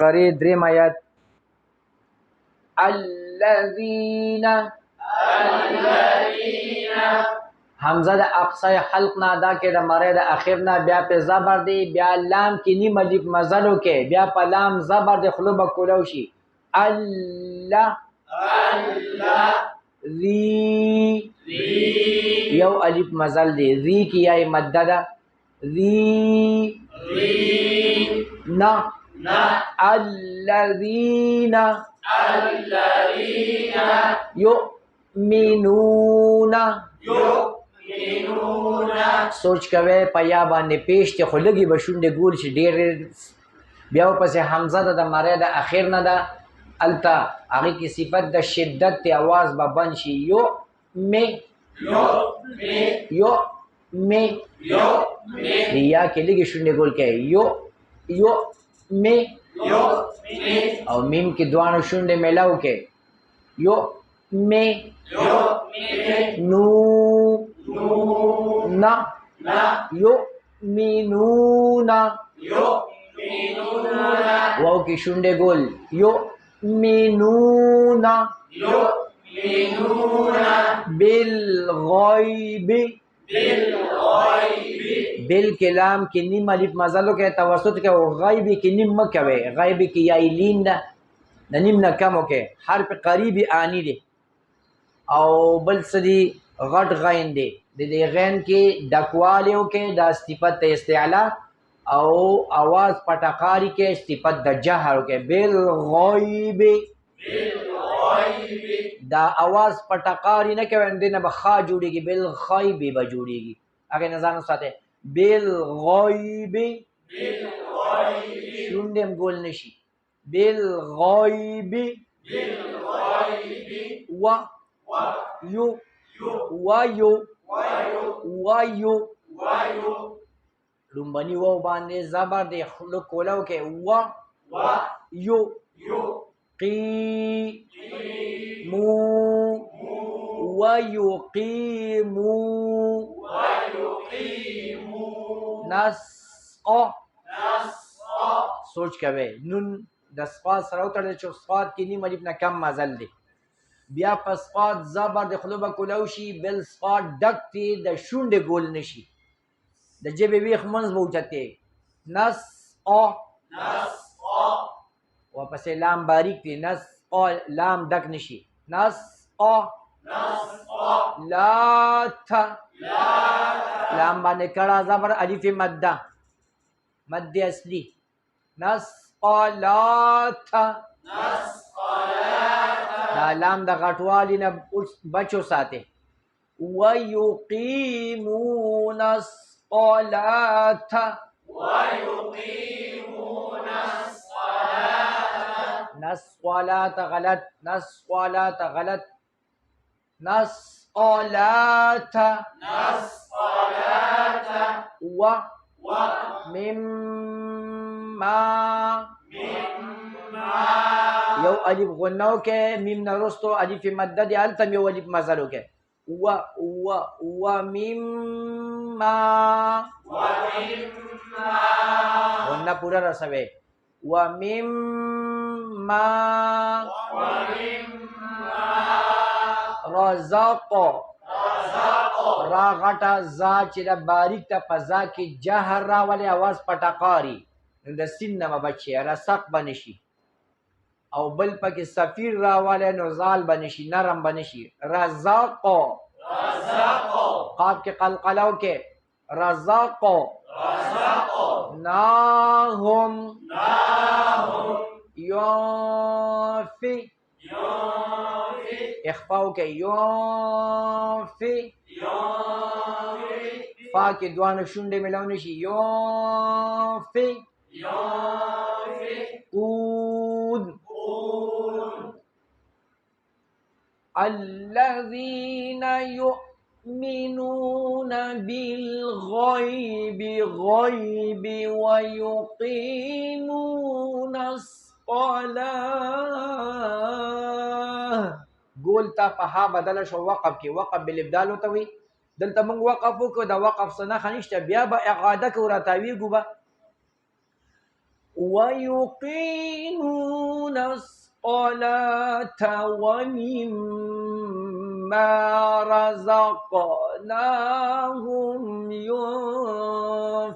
بقره دریم آیات الذین حمزه د اقصای حلق نه ادا کې د مره د اخر نه بیا په زبر دی بیا لام کې نیم الف مزلو کې بیا په لام زبر د خلوب کولو شي الله ذی یو الف مزل دی ذی کی یا مدد ذی نا الذین یؤمنون سوچ کوي پیا باندې پیش ته خلګي بشونډه ګول شي ډېر بیا پسې حمزه د مره د اخر نه ده التا هغه کی صفت د شدت ته आवाज به بن شي یو می یا کې لګي شونډه ګول کې یو می او میم کې دوانو شونډه ملاو کې یو می نو نا یؤمنون واو کی شونډه ګول یؤمنون بالغیب بل کلام کې نیم الف مزلو کې توسط کې او غیب کې نیم مکوي غیب کې یا لین ده د نیم نه کم کې حرف قریبی آنی دی او بل سدي غټ غین دی د دې غین کې ډکوالیو کې د صفت استعلا او आवाज پټقاری کې صفت د جهر کې بالغیب دا आवाज پټقاری نه کوي اندنه بخا جوړيږي بالغیب به جوړيږي هغه نظام ساته بالغیب شوندم ګول نشي بالغیب و یو لومبني و باندې زبر د خلق کولو کې و یو قی مو و یقیمو نسقا سوچ کوي نون د صفات سره وتړل چې صفات کې نیم الف نه کم مزل دی بیا په صفات زبر د خلوبه کولو شي بل صفات ډک دی د شونډه ګول نشي د جبه ویخ منځ بوچته نسقا واپس لام باریک دی نسقا لام ډک نشي نسقا لات لام باندې کړه زبر الف مده مد اصلي نسقلات دا لام د غټوالي نه بچو ساته ويقيمون الصلاة نسقلات غلط نسقلات غلط نسقلات و مما یو الف غنو کې میم نرستو الف مدد التم یو الف مزلو کې و مما غنه پورا رسوي و مما رزق را غټه زا چې د باریک ته فضا کې جهر راولي आवाज پټقاری د سین نه بچي رسق بنشي او بل پکې سفیر راواله نو زال بنشي نرم بنشي رزق قاف کې قلقلو کې رزق ناهم یوفي اخفاو کې یوفي فا کې دوانو شونډه ملاو نشي یوفي قود الذين يؤمنون بالغيب غيب ويقيمون الصلاة قول تا فها بدل شو وقف کی وقف بالابدال وتوي دلته موږ وقف وکړو دا وقف سنه خنشته بیا به اعاده کو راتاوی ګوبا ويقيمون الصلاة ومما رزقناهم ينفقون